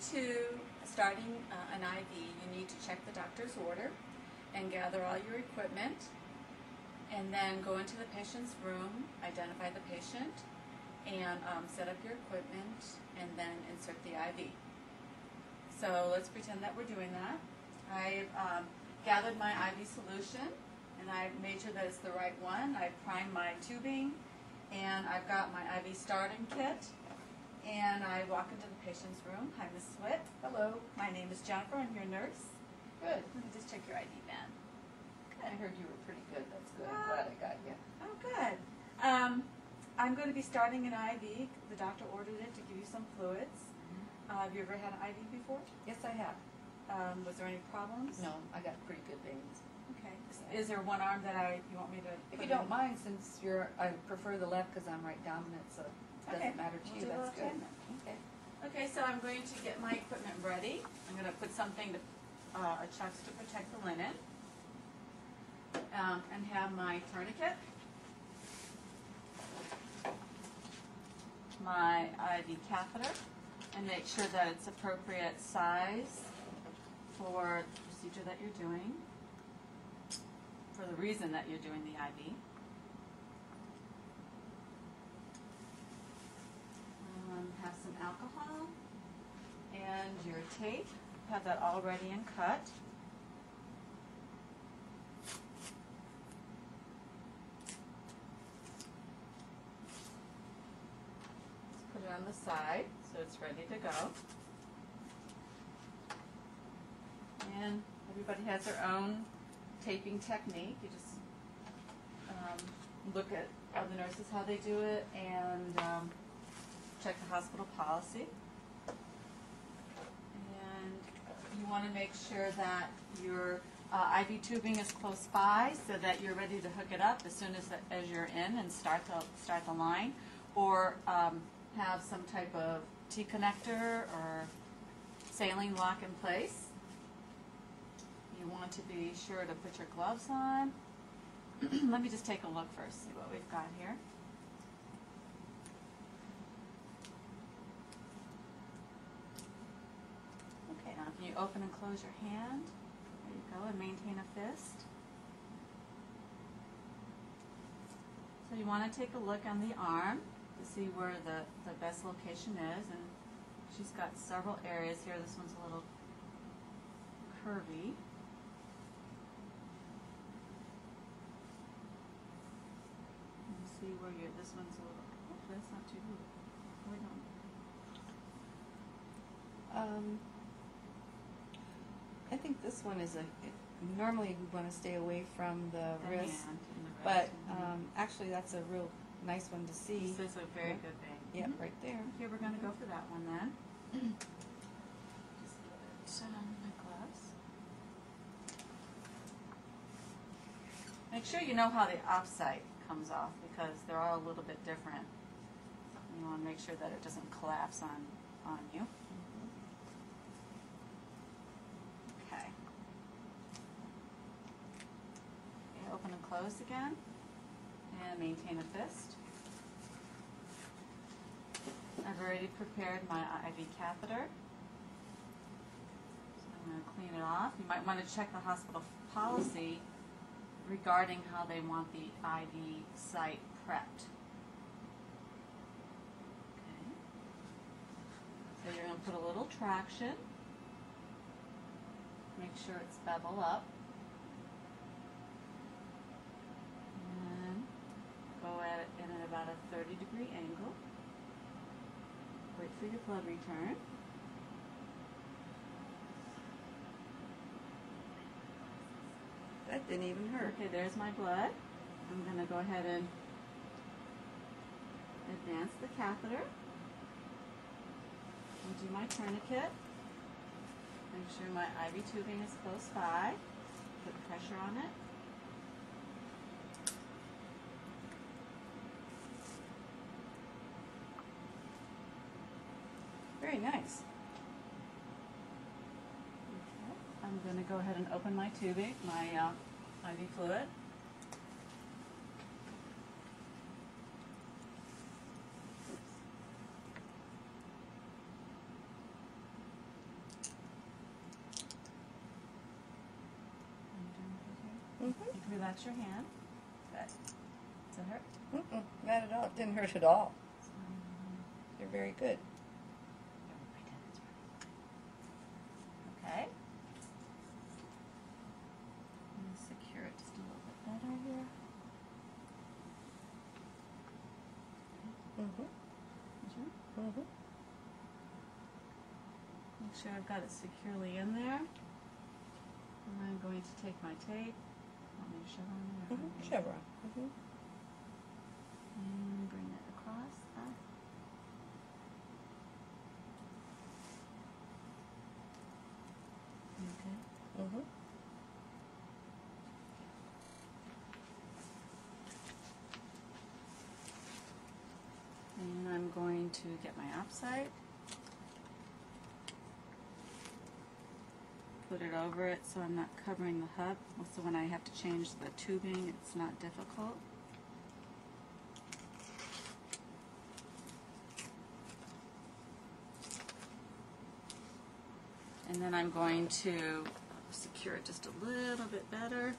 to starting an IV, you need to check the doctor's order and gather all your equipment, and then go into the patient's room, identify the patient, and set up your equipment, and then insert the IV. So let's pretend that we're doing that. I've gathered my IV solution, and I've made sure that it's the right one. I've primed my tubing, and I've got my IV starting kit, and I walk into the patient's room. Hi, Ms. Switt. Hello. My name is Jennifer. I'm your nurse. Good. Let me just check your ID, Ben. I heard you were pretty good. That's good. I'm glad I got you. Oh, good. I'm going to be starting an IV. The doctor ordered it to give you some fluids. Have you ever had an IV before? Yes, I have. Was there any problems? No, I got pretty good veins. Okay. Is there one arm that you want me to If put you don't in? mind, since I prefer the left because I'm right dominant, so it doesn't matter to you. That's good. Okay. Okay, so I'm going to get my equipment ready. I'm going to put something to chucks to protect the linen, and have my tourniquet, my IV catheter, and make sure that it's appropriate size for the procedure that you're doing, for the reason that you're doing the IV. Have some alcohol and your tape. Have that all ready and cut. Let's put it on the side so it's ready to go. And everybody has their own taping technique. You just look at other nurses, how they do it, and check the hospital policy. And you want to make sure that your IV tubing is close by so that you're ready to hook it up as soon as you're in and start the line, or have some type of T-connector or saline lock in place. You want to be sure to put your gloves on. Let me just take a look first, see what we've got here. Okay, now can you open and close your hand? There you go, and maintain a fist. So you want to take a look on the arm to see where the best location is, and she's got several areas here. This one's a little curvy. See where this one's a little, hopefully that's not too good. Wait, no. I think this one is normally we want to stay away from the wrist, hand and the but wrist. actually that's a real nice one to see. This is a very good vein. Yeah, right there. Okay, we're going to go for that one then. Just get it on my gloves. Make sure you know how the offsite comes off, because they're all a little bit different. You want to make sure that it doesn't collapse on you. Okay. Okay, open and close again, and maintain a fist. I've already prepared my IV catheter, so I'm going to clean it off. You might want to check the hospital policy regarding how they want the IV site prepped. Okay. So you're going to put a little traction. Make sure it's bevel up. And go at it in about a 30-degree angle. Wait for your blood return. That didn't even hurt. Okay, there's my blood. I'm going to go ahead and advance the catheter and do my tourniquet. Make sure my IV tubing is close by. Put pressure on it. Very nice. Okay. I'm going to go ahead and open my tubing, my IV fluid. relax your hand. Good. Does it hurt? Mm-mm, not at all. It didn't hurt at all. You're very good. Okay. I'm going to secure it just a little bit better here. Mm-hmm. Mm-hmm. Make sure I've got it securely in there. And I'm going to take my tape. Want me to chevron it? Mm-hmm. Chevron. Mm-hmm. And bring it across. Okay. Mm-hmm. And I'm going to get my opsite. Put it over it so I'm not covering the hub. So when I have to change the tubing, it's not difficult. And then I'm going to secure it just a little bit better.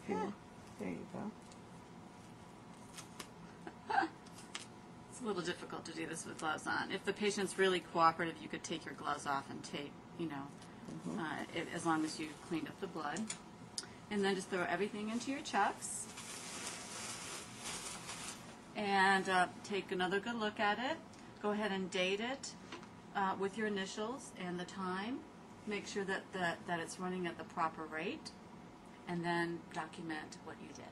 Yeah. There you go. It's a little difficult to do this with gloves on. If the patient's really cooperative, you could take your gloves off and tape, you know, as long as you cleaned up the blood. And then just throw everything into your chucks. And take another good look at it. Go ahead and date it with your initials and the time. Make sure that it's running at the proper rate. And then document what you did.